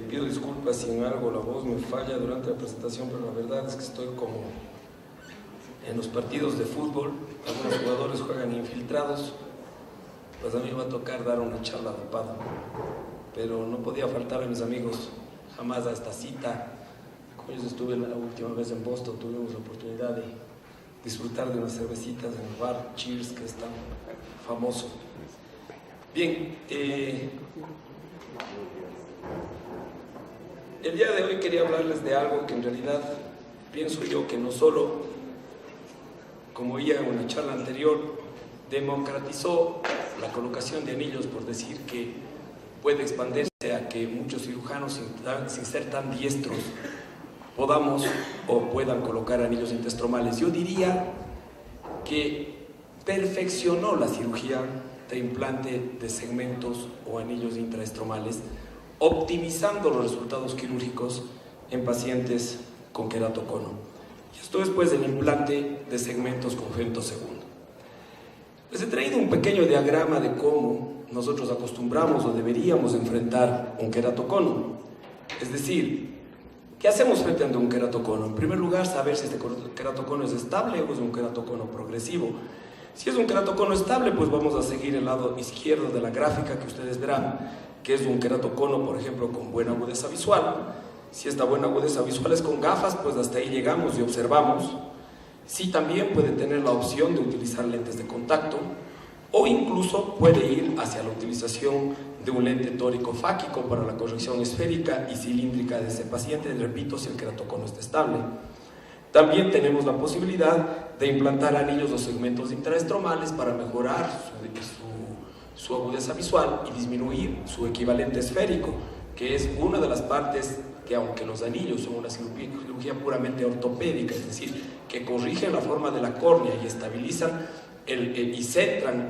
Pido disculpas si en algo la voz me falla durante la presentación, pero la verdad es que estoy como en los partidos de fútbol. Algunos jugadores juegan infiltrados, pues a mí me va a tocar dar una charla de pádel, pero no podía faltar a mis amigos jamás a esta cita. Como yo estuve la última vez en Boston, tuvimos la oportunidad de disfrutar de unas cervecitas en el bar Cheers, que es tan famoso. Bien, el día de hoy quería hablarles de algo que en realidad pienso yo que no solo, como oía en una charla anterior, democratizó la colocación de anillos, por decir que puede expandirse a que muchos cirujanos sin ser tan diestros podamos o puedan colocar anillos intestromales. Yo diría que perfeccionó la cirugía de implante de segmentos o anillos intraestromales, optimizando los resultados quirúrgicos en pacientes con queratocono. Y esto después del implante de segmentos con femtosegunda. Les he traído un pequeño diagrama de cómo nosotros acostumbramos o deberíamos enfrentar un queratocono. Es decir, ¿qué hacemos frente a un queratocono? En primer lugar, saber si este queratocono es estable o es un queratocono progresivo. Si es un queratocono estable, pues vamos a seguir el lado izquierdo de la gráfica que ustedes verán, que es un queratocono, por ejemplo, con buena agudeza visual. Si esta buena agudeza visual es con gafas, pues hasta ahí llegamos y observamos. Sí, también puede tener la opción de utilizar lentes de contacto, o incluso puede ir hacia la utilización de un lente tórico-fáquico para la corrección esférica y cilíndrica de ese paciente, repito, si el queratocono está estable. También tenemos la posibilidad de implantar anillos o segmentos intraestromales para mejorar su agudeza visual y disminuir su equivalente esférico, que es una de las partes que, aunque los anillos son una cirugía puramente ortopédica, es decir, que corrigen la forma de la córnea y estabilizan y centran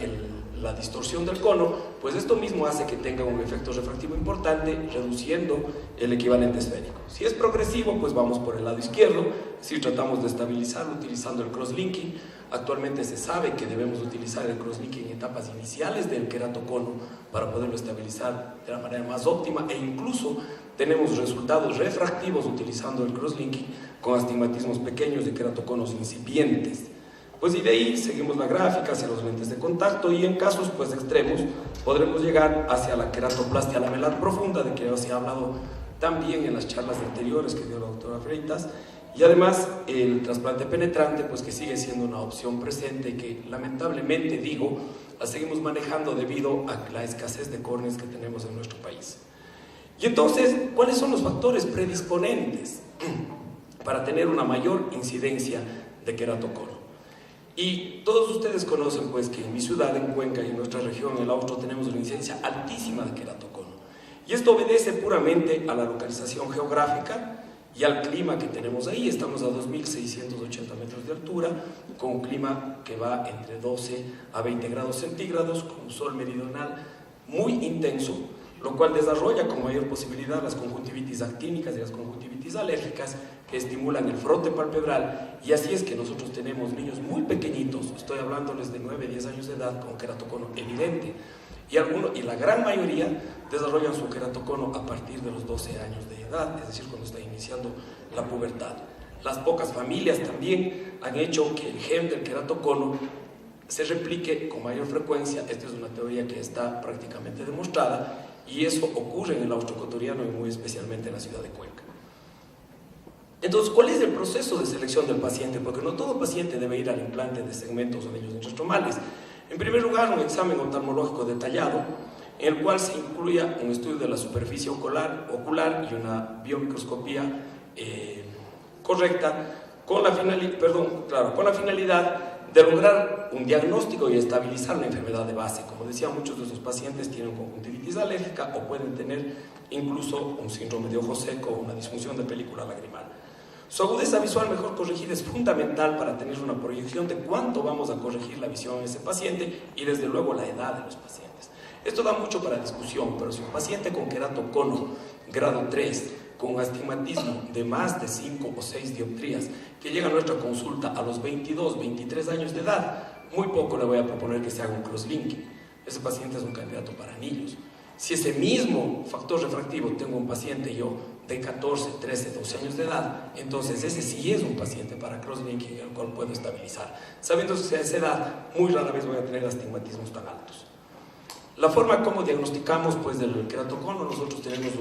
la distorsión del cono, pues esto mismo hace que tenga un efecto refractivo importante, reduciendo el equivalente esférico. Si es progresivo, pues vamos por el lado izquierdo, es decir, tratamos de estabilizarlo utilizando el crosslinking. Actualmente se sabe que debemos utilizar el crosslinking en etapas iniciales del queratocono para poderlo estabilizar de la manera más óptima, e incluso tenemos resultados refractivos utilizando el crosslinking con astigmatismos pequeños de queratoconos incipientes. Pues y de ahí seguimos la gráfica hacia los lentes de contacto, y en casos pues extremos podremos llegar hacia la queratoplastia lamelar profunda, de que ya se ha hablado también en las charlas anteriores que dio la doctora Freitas, y además el trasplante penetrante, pues que sigue siendo una opción presente, que lamentablemente la seguimos manejando debido a la escasez de córneas que tenemos en nuestro país. Y entonces, ¿cuáles son los factores predisponentes para tener una mayor incidencia de queratocono? Y todos ustedes conocen pues que en mi ciudad, en Cuenca, y en nuestra región, en el Austro, tenemos una incidencia altísima de queratocono. Y esto obedece puramente a la localización geográfica y al clima que tenemos ahí. Estamos a 2.680 metros de altura, con un clima que va entre 12 a 20 grados centígrados, con un sol meridional muy intenso, lo cual desarrolla con mayor posibilidad las conjuntivitis actínicas y las conjuntivitis alérgicas, que estimulan el frote palpebral, y así es que nosotros tenemos niños muy pequeñitos, estoy hablándoles de 9, 10 años de edad, con queratocono evidente, y la gran mayoría desarrollan su queratocono a partir de los 12 años de edad, es decir, cuando está iniciando la pubertad. Las pocas familias también han hecho que el gen del queratocono se replique con mayor frecuencia. Esta es una teoría que está prácticamente demostrada, y eso ocurre en el austroecuatoriano y muy especialmente en la ciudad de Cuenca. Entonces, ¿cuál es el proceso de selección del paciente? Porque no todo paciente debe ir al implante de segmentos o anillos intraestromales. En primer lugar, un examen oftalmológico detallado, en el cual se incluya un estudio de la superficie ocular y una biomicroscopía correcta, con la finalidad de lograr un diagnóstico y estabilizar la enfermedad de base. Como decía, muchos de estos pacientes tienen conjuntivitis alérgica o pueden tener incluso un síndrome de ojo seco o una disfunción de película lagrimal. Su agudeza visual mejor corregida es fundamental para tener una proyección de cuánto vamos a corregir la visión en ese paciente, y desde luego la edad de los pacientes. Esto da mucho para discusión, pero si un paciente con queratocono grado 3, con astigmatismo de más de 5 o 6 dioptrías, que llega a nuestra consulta a los 22, 23 años de edad, muy poco le voy a proponer que se haga un crosslinking. Ese paciente es un candidato para anillos. Si ese mismo factor refractivo tengo un paciente yo de 14, 13, 12 años de edad, entonces ese sí es un paciente para crosslinking el cual puedo estabilizar. Sabiendo que a esa edad muy rara vez voy a tener astigmatismos tan altos. La forma como diagnosticamos pues del queratocono, nosotros tenemos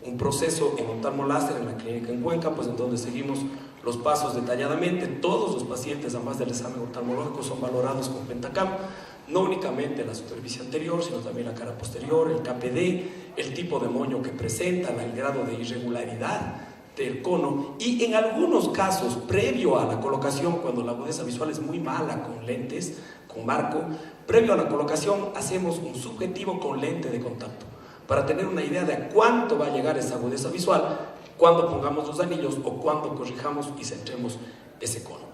un proceso en oftalmoláser en la clínica en Cuenca, pues en donde seguimos los pasos detalladamente. Todos los pacientes, además del examen oftalmológico, son valorados con Pentacam, no únicamente la superficie anterior, sino también la cara posterior, el KPD, el tipo de moño que presenta, el grado de irregularidad del cono, y en algunos casos, previo a la colocación, cuando la agudeza visual es muy mala con lentes, con marco, previo a la colocación hacemos un subjetivo con lente de contacto, para tener una idea de a cuánto va a llegar esa agudeza visual cuando pongamos los anillos o cuando corrijamos y centremos ese cono.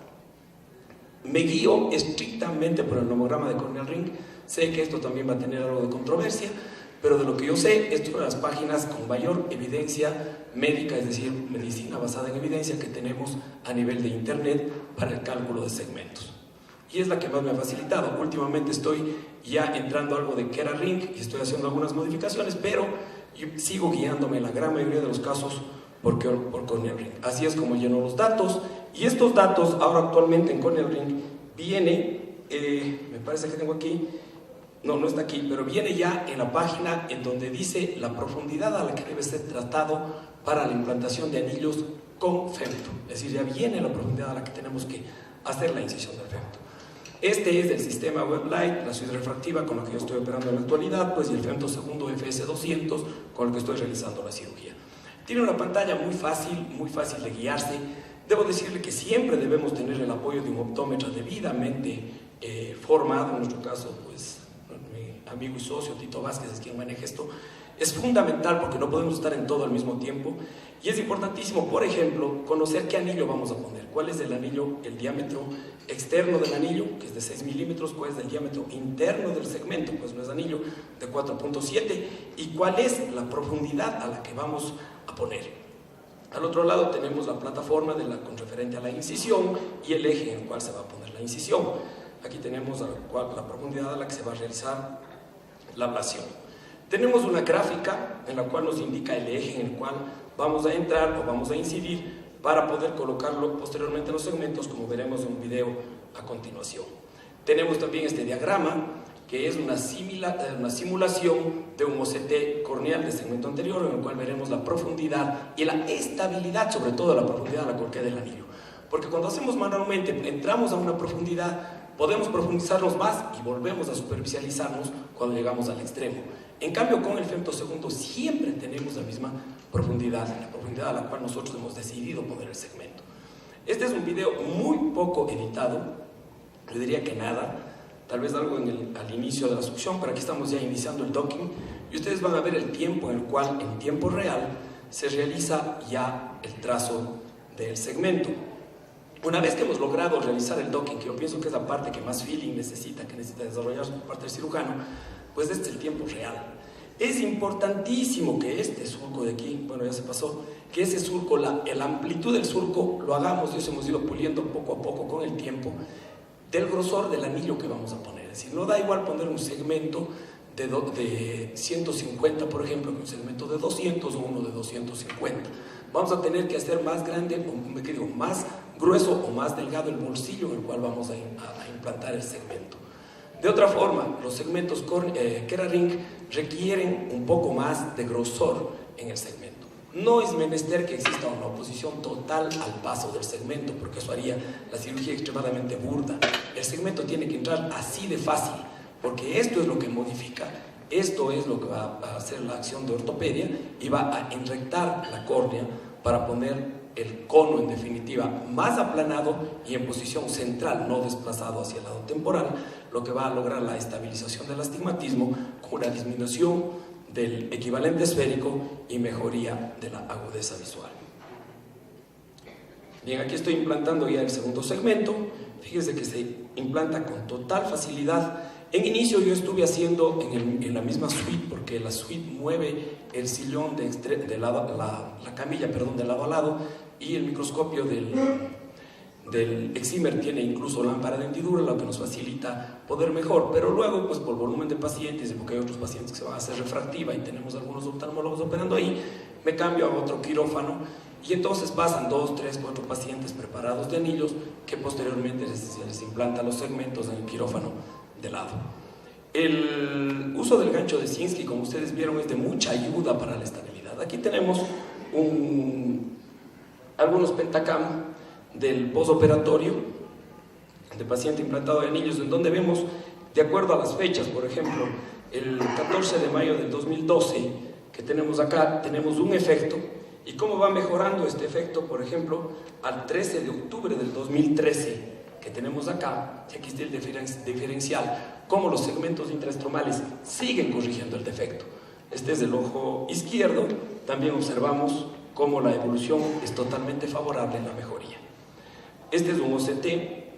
Me guío estrictamente por el nomograma de corneal ring. Sé que esto también va a tener algo de controversia, pero de lo que yo sé, esto es una de las páginas con mayor evidencia médica, es decir, medicina basada en evidencia que tenemos a nivel de internet para el cálculo de segmentos. Y es la que más me ha facilitado. Últimamente estoy ya entrando algo de Kera Ring y estoy haciendo algunas modificaciones, pero yo sigo guiándome en la gran mayoría de los casos por corneal ring. Así es como lleno los datos. Y estos datos, ahora actualmente en corneal ring, viene, me parece que tengo aquí, no está aquí, pero viene ya en la página en donde dice la profundidad a la que debe ser tratado para la implantación de anillos con femto. Es decir, ya viene la profundidad a la que tenemos que hacer la incisión del femto. Este es del sistema WebLight, la suite refractiva con la que yo estoy operando en la actualidad, pues, y el femto segundo FS200 con el que estoy realizando la cirugía. Tiene una pantalla muy fácil de guiarse. Debo decirle que siempre debemos tener el apoyo de un optómetra debidamente formado. En nuestro caso, pues, mi amigo y socio Tito Vázquez es quien maneja esto. Es fundamental porque no podemos estar en todo al mismo tiempo. Y es importantísimo, por ejemplo, conocer qué anillo vamos a poner. Cuál es el anillo, el diámetro externo del anillo, que es de 6 milímetros, cuál es el diámetro interno del segmento, pues no es anillo de 4.7, y cuál es la profundidad a la que vamos a poner. Al otro lado tenemos la plataforma con referente a la incisión y el eje en el cual se va a poner la incisión. Aquí tenemos la profundidad a la que se va a realizar la ablación. Tenemos una gráfica en la cual nos indica el eje en el cual vamos a entrar o vamos a incidir para poder colocarlo posteriormente en los segmentos, como veremos en un video a continuación. Tenemos también este diagrama, que es una simulación de un OCT corneal de segmento anterior, en el cual veremos la profundidad y la estabilidad, sobre todo la profundidad de la corquea del anillo. Porque cuando hacemos manualmente, entramos a una profundidad, podemos profundizarnos más y volvemos a superficializarnos cuando llegamos al extremo. En cambio, con el femto segundo siempre tenemos la misma profundidad, la profundidad a la cual nosotros hemos decidido poner el segmento. Este es un video muy poco editado, yo diría que nada, tal vez algo al inicio de la succión, pero aquí estamos ya iniciando el docking y ustedes van a ver el tiempo en el cual, en tiempo real, se realiza ya el trazo del segmento. Una vez que hemos logrado realizar el docking, que yo pienso que es la parte que más feeling necesita, que necesita desarrollar por parte del cirujano, pues este es el tiempo real. Es importantísimo que este surco de aquí, bueno, ya se pasó, que ese surco, la amplitud del surco lo hagamos, y eso hemos ido puliendo poco a poco con el tiempo, del grosor del anillo que vamos a poner. Es decir, no da igual poner un segmento de 150, por ejemplo, que un segmento de 200 o uno de 250. Vamos a tener que hacer más grande, o más grueso o más delgado el bolsillo en el cual vamos a implantar el segmento. De otra forma, los segmentos Kera Ring requieren un poco más de grosor en el segmento. No es menester que exista una oposición total al paso del segmento, porque eso haría la cirugía extremadamente burda. El segmento tiene que entrar así de fácil, porque esto es lo que modifica, esto es lo que va a hacer la acción de ortopedia y va a enrectar la córnea para poner el cono, en definitiva, más aplanado y en posición central, no desplazado hacia el lado temporal, lo que va a lograr la estabilización del astigmatismo con una disminución del equivalente esférico y mejoría de la agudeza visual. Bien, aquí estoy implantando ya el segundo segmento. Fíjense que se implanta con total facilidad. En inicio yo estuve haciendo en la misma suite, porque la suite mueve el sillón la camilla, de lado a lado, y el microscopio del del excimer tiene incluso lámpara de hendidura, lo que nos facilita poder mejor, pero luego pues por volumen de pacientes y porque hay otros pacientes que se van a hacer refractiva y tenemos algunos oftalmólogos operando ahí, me cambio a otro quirófano y entonces pasan 2, 3, 4 pacientes preparados de anillos que posteriormente se les implanta los segmentos en el quirófano de lado. El uso del gancho de Sinskey, como ustedes vieron, es de mucha ayuda para la estabilidad. Aquí tenemos algunos pentacam del posoperatorio de paciente implantado de anillos, en donde vemos, de acuerdo a las fechas, por ejemplo, el 14 de mayo del 2012, que tenemos acá, tenemos un efecto, y cómo va mejorando este efecto, por ejemplo, al 13 de octubre del 2013, que tenemos acá, y aquí está el diferencial, cómo los segmentos intraestromales siguen corrigiendo el defecto. Este es el ojo izquierdo, también observamos cómo la evolución es totalmente favorable en la mejoría. Este es un OCT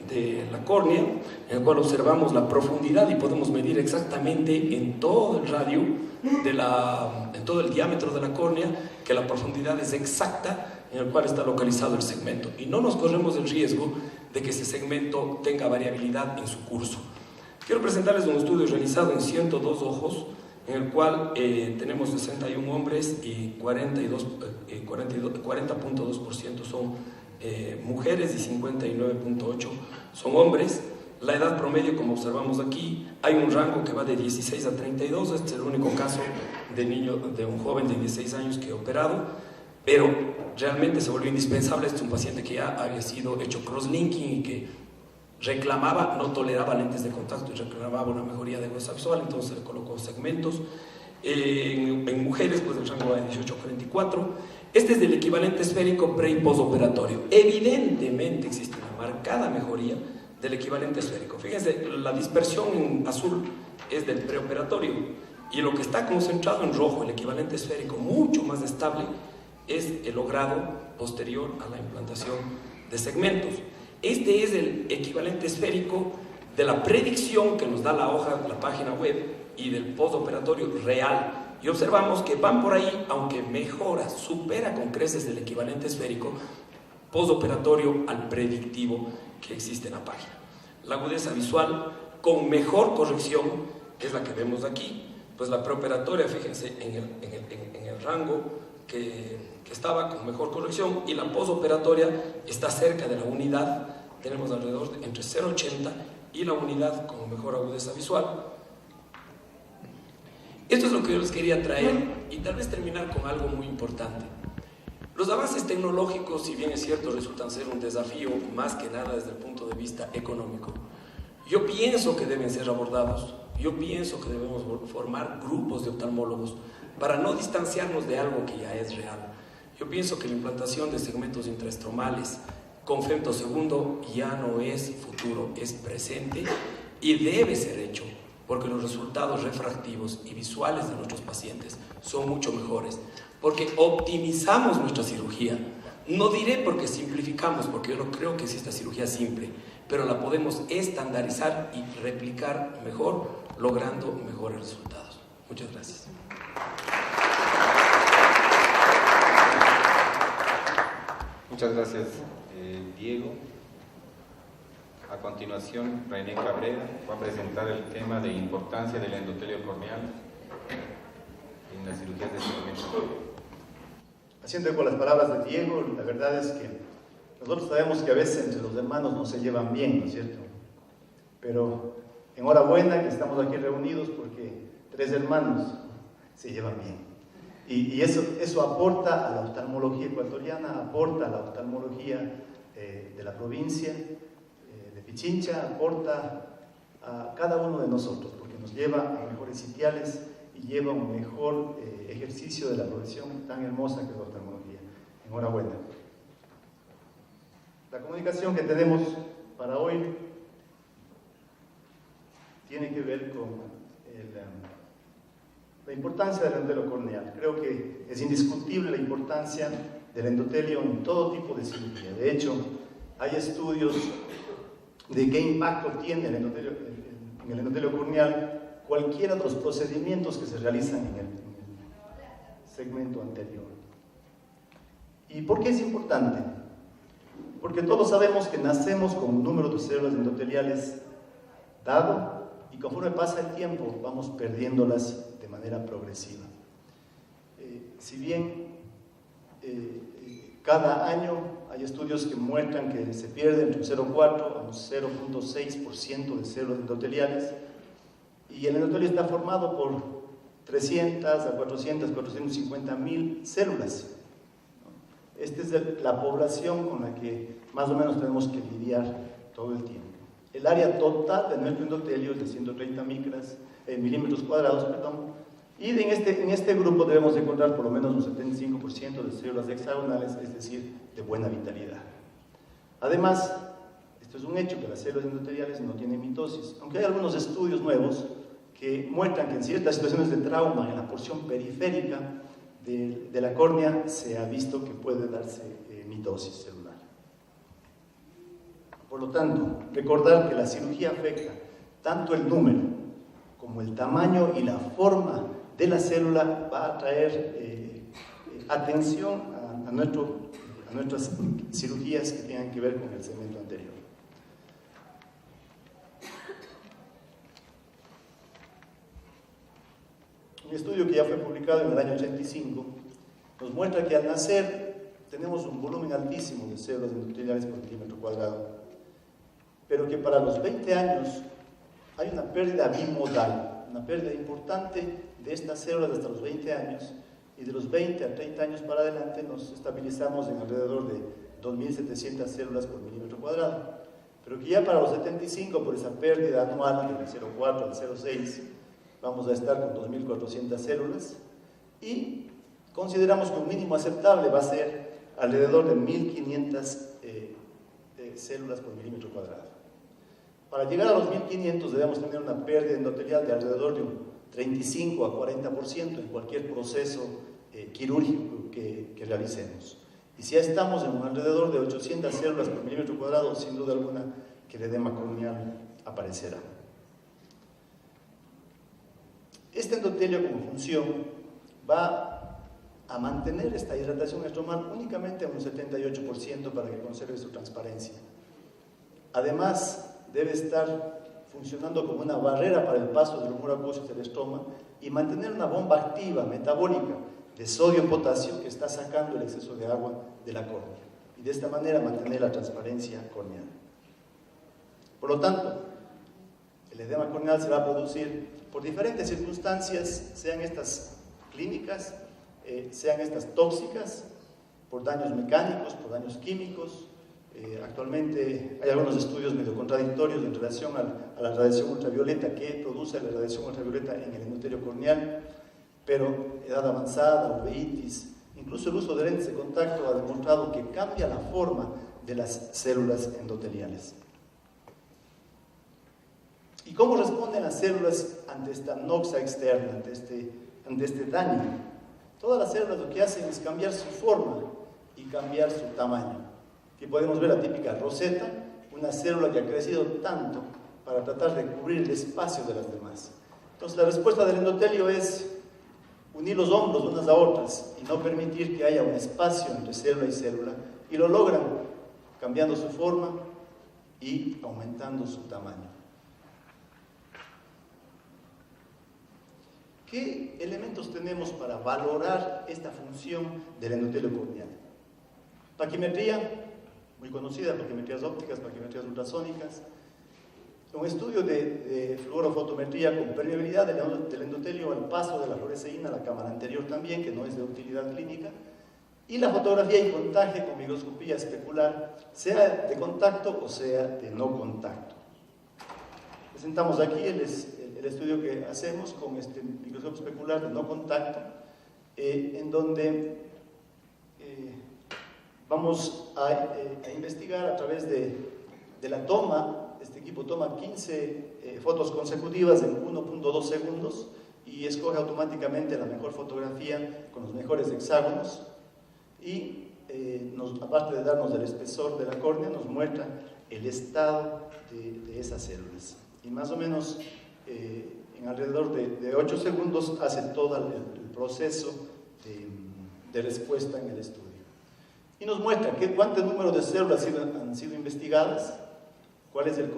de la córnea, en el cual observamos la profundidad y podemos medir exactamente en todo el radio, en todo el diámetro de la córnea, que la profundidad es exacta en el cual está localizado el segmento. Y no nos corremos el riesgo de que ese segmento tenga variabilidad en su curso. Quiero presentarles un estudio realizado en 102 ojos, en el cual tenemos 61 hombres y 40.2% son mujeres y 59.8% son hombres. La edad promedio, como observamos aquí, hay un rango que va de 16 a 32, este es el único caso de un joven de 16 años que he operado, pero realmente se volvió indispensable. Este es un paciente que ya había sido hecho crosslinking y que reclamaba, no toleraba lentes de contacto y reclamaba una mejoría de agudeza visual, entonces se le colocó segmentos. En mujeres, pues el rango va de 18 a 44. Este es del equivalente esférico pre y postoperatorio. Evidentemente existe una marcada mejoría del equivalente esférico. Fíjense, la dispersión en azul es del preoperatorio y lo que está concentrado en rojo, el equivalente esférico mucho más estable, es el logrado posterior a la implantación de segmentos. Este es el equivalente esférico de la predicción que nos da la hoja, la página web, y del postoperatorio real. Y observamos que van por ahí, aunque mejora, supera con creces el equivalente esférico postoperatorio al predictivo que existe en la página. La agudeza visual con mejor corrección es la que vemos aquí, pues la preoperatoria, fíjense en el rango que estaba con mejor corrección, y la postoperatoria está cerca de la unidad, tenemos alrededor de entre 0,80 y la unidad con mejor agudeza visual. Esto es lo que yo les quería traer y tal vez terminar con algo muy importante. Los avances tecnológicos, si bien es cierto, resultan ser un desafío más que nada desde el punto de vista económico. Yo pienso que deben ser abordados, yo pienso que debemos formar grupos de oftalmólogos para no distanciarnos de algo que ya es real. Yo pienso que la implantación de segmentos intraestromales con femtosegundo ya no es futuro, es presente y debe ser hecho, porque los resultados refractivos y visuales de nuestros pacientes son mucho mejores, porque optimizamos nuestra cirugía. No diré porque simplificamos, porque yo no creo que exista cirugía simple, pero la podemos estandarizar y replicar mejor, logrando mejores resultados. Muchas gracias. Muchas gracias, Diego. A continuación, René Cabrera va a presentar el tema de importancia del endotelio corneal en las cirugías de segmento. Haciendo con las palabras de Diego, la verdad es que nosotros sabemos que a veces entre los hermanos no se llevan bien, ¿no es cierto? Pero enhorabuena que estamos aquí reunidos porque 3 hermanos se llevan bien. Y eso aporta a la oftalmología ecuatoriana, aporta a la oftalmología de la provincia de Pichincha, aporta a cada uno de nosotros, porque nos lleva a mejores sitiales y lleva un mejor ejercicio de la profesión tan hermosa que es la oftalmología. Enhorabuena. La comunicación que tenemos para hoy tiene que ver con la importancia del endotelio corneal. Creo que es indiscutible la importancia del endotelio en todo tipo de cirugía. De hecho, hay estudios de qué impacto tiene en el endotelio corneal cualquiera de los procedimientos que se realizan en el segmento anterior. ¿Y por qué es importante? Porque todos sabemos que nacemos con un número de células endoteliales dado y conforme pasa el tiempo vamos perdiéndolas de manera progresiva. Si bien cada año hay estudios que muestran que se pierde entre un 0,4 a un 0,6% de células endoteliales, y el endotelio está formado por 300 a 400, 450 mil células. Esta es la población con la que más o menos tenemos que lidiar todo el tiempo. El área total de nuestro endotelio es de 130 milímetros cuadrados, y en este grupo debemos encontrar por lo menos un 75% de células hexagonales, es decir, de buena vitalidad. Además, esto es un hecho, que las células endoteliales no tienen mitosis, aunque hay algunos estudios nuevos que muestran que en ciertas situaciones de trauma en la porción periférica de la córnea se ha visto que puede darse mitosis celular. Por lo tanto, recordar que la cirugía afecta tanto el número como el tamaño y la forma de la célula va a traer atención a nuestras cirugías que tengan que ver con el segmento anterior. Un estudio que ya fue publicado en el año 85 nos muestra que al nacer tenemos un volumen altísimo de células endoteliales por milímetro cuadrado, pero que para los 20 años hay una pérdida bimodal, una pérdida importante de estas células hasta los 20 años, y de los 20 a 30 años para adelante nos estabilizamos en alrededor de 2.700 células por milímetro cuadrado, pero que ya para los 75, por esa pérdida anual del 0,4 al 0,6, vamos a estar con 2.400 células, y consideramos que un mínimo aceptable va a ser alrededor de 1.500 células por milímetro cuadrado. Para llegar a los 1.500 debemos tener una pérdida endotelial de alrededor de un 35 a 40% en cualquier proceso quirúrgico que realicemos. Y si ya estamos en un alrededor de 800 células por milímetro cuadrado, sin duda alguna que el edema corneal aparecerá. Este endotelio como función va a mantener esta hidratación estromal únicamente a un 78% para que conserve su transparencia. Además, debe estar funcionando como una barrera para el paso del humor acuoso hacia el estroma y mantener una bomba activa, metabólica, de sodio-potasio que está sacando el exceso de agua de la córnea. Y de esta manera mantener la transparencia corneal. Por lo tanto, el edema corneal se va a producir por diferentes circunstancias, sean estas clínicas, sean estas tóxicas, por daños mecánicos, por daños químicos. Actualmente hay algunos estudios medio contradictorios en relación a la radiación ultravioleta que produce la radiación ultravioleta en el endotelio corneal, pero edad avanzada, uveitis, incluso el uso de lentes de contacto ha demostrado que cambia la forma de las células endoteliales. ¿Y cómo responden las células ante esta noxa externa, ante este daño? Todas las células lo que hacen es cambiar su forma y cambiar su tamaño. Aquí podemos ver la típica roseta, una célula que ha crecido tanto para tratar de cubrir el espacio de las demás. Entonces la respuesta del endotelio es unir los hombros unas a otras y no permitir que haya un espacio entre célula y célula, y lo logran cambiando su forma y aumentando su tamaño. ¿Qué elementos tenemos para valorar esta función del endotelio corneal? Paquimetría, muy conocida, paquimetrías ópticas, paquimetrías ultrasónicas. Un estudio de fluorofotometría con permeabilidad del endotelio al paso de la fluoresceína a la cámara anterior también, que no es de utilidad clínica. Y la fotografía y contaje con microscopía especular, sea de contacto o sea de no contacto. Presentamos aquí el estudio que hacemos con este microscopio especular de no contacto, en donde vamos a investigar a través de la toma. Este equipo toma 15 fotos consecutivas en 1.2 segundos y escoge automáticamente la mejor fotografía con los mejores hexágonos, y aparte de darnos el espesor de la córnea, nos muestra el estado de esas células. Y más o menos en alrededor de 8 segundos hace todo el proceso de respuesta en el estudio. Y nos muestra cuánto número de células han sido investigadas, cuál es el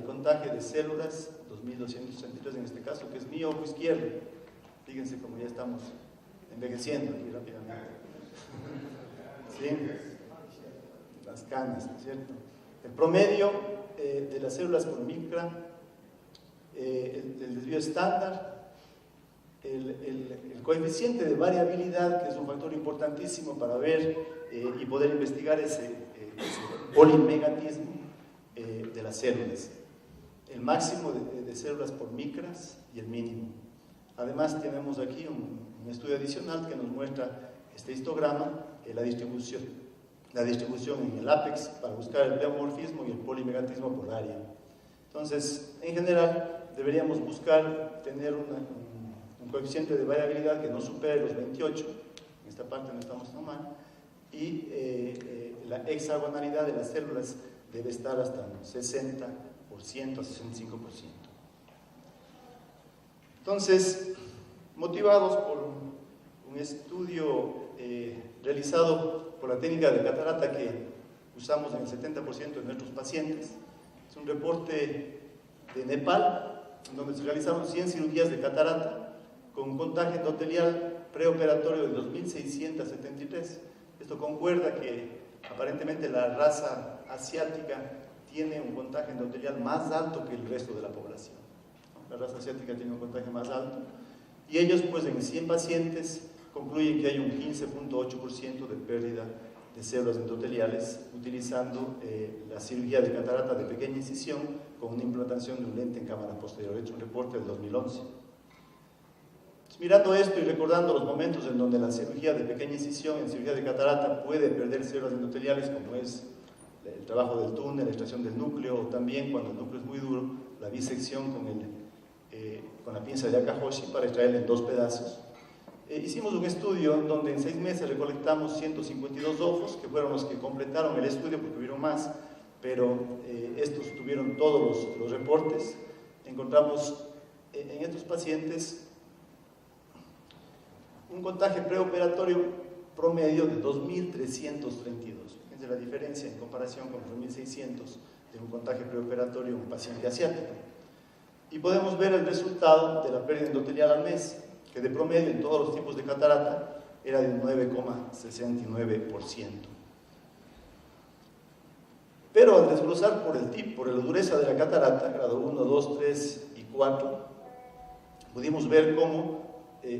contagio de células, 2263 en este caso, que es mi ojo izquierdo. Fíjense cómo ya estamos envejeciendo aquí rápidamente. ¿Sí? Las canas, ¿no es cierto? El promedio de las células por micra, el desvío estándar, el coeficiente de variabilidad, que es un factor importantísimo para ver y poder investigar ese polimegatismo de las células, el máximo de células por micras y el mínimo. Además tenemos aquí un estudio adicional que nos muestra este histograma, la distribución en el ápex para buscar el pleomorfismo y el polimegatismo por área. Entonces, en general, deberíamos buscar tener un coeficiente de variabilidad que no supere los 28, en esta parte no estamos tan mal, y la hexagonalidad de las células debe estar hasta un 60% a 65%. Entonces, motivados por un estudio realizado por la técnica de catarata que usamos en el 70% de nuestros pacientes, es un reporte de Nepal, donde se realizaron 100 cirugías de catarata con un contagio endotelial preoperatorio de 2.673. Esto concuerda que aparentemente la raza asiática tiene un contagio endotelial más alto que el resto de la población. La raza asiática tiene un contagio más alto. Y ellos, pues, en 100 pacientes concluyen que hay un 15.8% de pérdida de células endoteliales utilizando la cirugía de catarata de pequeña incisión con una implantación de un lente en cámara posterior. Hecho un reporte del 2011. Mirando esto y recordando los momentos en donde la cirugía de pequeña incisión, en cirugía de catarata, puede perder células endoteliales, como es el trabajo del túnel, la extracción del núcleo, o también cuando el núcleo es muy duro, la bisección con la pinza de Akahoshi para extraerla en 2 pedazos. Hicimos un estudio donde en 6 meses recolectamos 152 ojos, que fueron los que completaron el estudio porque hubieron más, pero estos tuvieron todos los reportes. Encontramos en estos pacientes un contagio preoperatorio promedio de 2.332. Fíjense la diferencia en comparación con los 2.600 de un contagio preoperatorio en un paciente asiático. Y podemos ver el resultado de la pérdida endotelial al mes, que de promedio en todos los tipos de catarata era de un 9,69%. Pero al desglosar por el tipo, por la dureza de la catarata, grado 1, 2, 3 y 4, pudimos ver cómo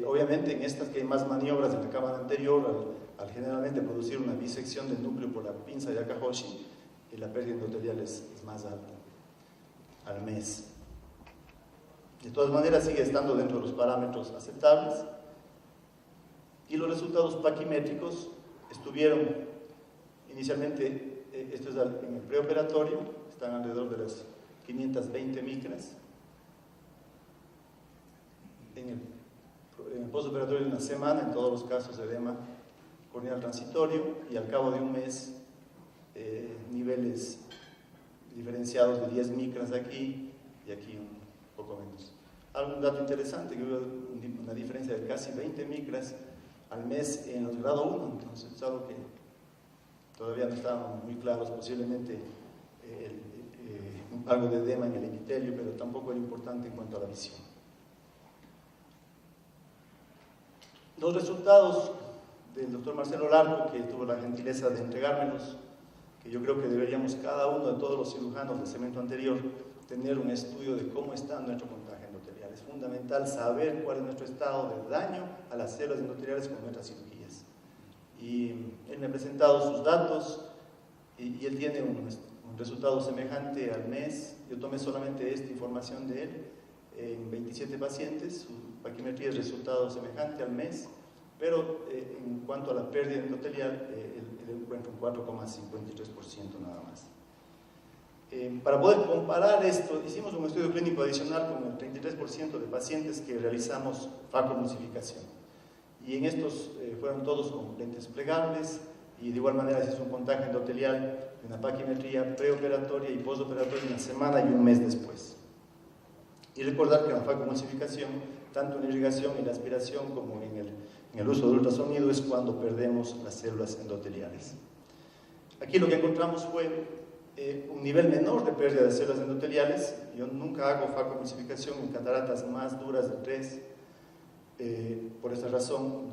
obviamente en estas que hay más maniobras de la cámara anterior, al generalmente producir una bisección del núcleo por la pinza de Akahoshi, la pérdida endotelial es más alta al mes. De todas maneras sigue estando dentro de los parámetros aceptables, y los resultados paquimétricos estuvieron inicialmente, esto es en el preoperatorio, están alrededor de las 520 micras, en el postoperatorio de una semana, en todos los casos de edema corneal transitorio, y al cabo de un mes niveles diferenciados de 10 micras aquí y aquí un poco menos. Algún dato interesante, que hubo una diferencia de casi 20 micras al mes en los grado 1, entonces es algo que todavía no estábamos muy claros, posiblemente algo de edema en el epitelio, pero tampoco era importante en cuanto a la visión. Los resultados del doctor Marcelo Larco, que tuvo la gentileza de entregármelos, que yo creo que deberíamos cada uno de todos los cirujanos del segmento anterior tener un estudio de cómo está nuestro contagio endotelial. Es fundamental saber cuál es nuestro estado de daño a las células endoteliales con nuestras cirugías. Y él me ha presentado sus datos y él tiene un resultado semejante al mes. Yo tomé solamente esta información de él en 27 pacientes, su paquimetría es resultado semejante al mes, pero en cuanto a la pérdida endotelial, él encuentra un 4,53% nada más. Para poder comparar esto, hicimos un estudio clínico adicional con el 33% de pacientes que realizamos facomulsificación. Y en estos fueron todos con lentes plegables, y de igual manera se hizo un contagio endotelial de una paquimetría preoperatoria y postoperatoria una semana y un mes después. Y recordar que la facomulsificación, tanto en la irrigación y la aspiración como en el uso del ultrasonido, es cuando perdemos las células endoteliales. Aquí lo que encontramos fue un nivel menor de pérdida de células endoteliales. Yo nunca hago facomulsificación en cataratas más duras de 3. Por esta razón,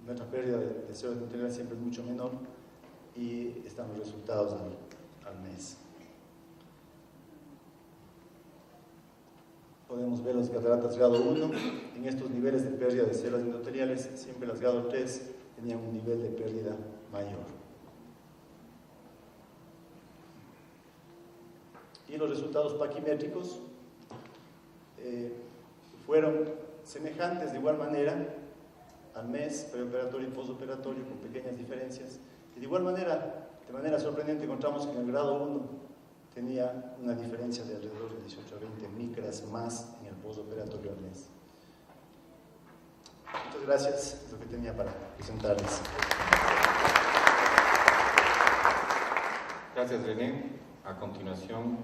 nuestra pérdida de células endoteliales siempre es mucho menor y están los resultados al mes. Podemos ver las cataratas grado 1. En estos niveles de pérdida de células endoteliales, siempre las grado 3 tenían un nivel de pérdida mayor. Y los resultados paquimétricos fueron semejantes de igual manera al mes, preoperatorio y postoperatorio, con pequeñas diferencias. Y de igual manera, de manera sorprendente, encontramos que en el grado 1 tenía una diferencia de alrededor de 18 a 20 micras más en el postoperatorio al mes. Muchas gracias, es lo que tenía para presentarles. Gracias, René. A continuación,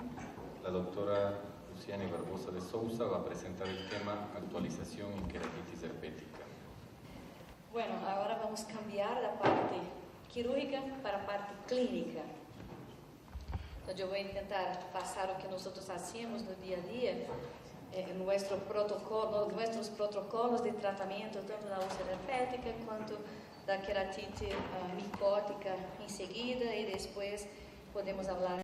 la doctora Luciane Barbosa de Sousa va a presentar el tema actualización en queratitis herpética. Bueno, ahora vamos a cambiar la parte quirúrgica para la parte clínica. Entonces yo voy a intentar pasar lo que nosotros hacemos no día a día, nuestros protocolos de tratamiento, tanto da úlcera herpética quanto da queratite micótica enseguida, y después podemos hablar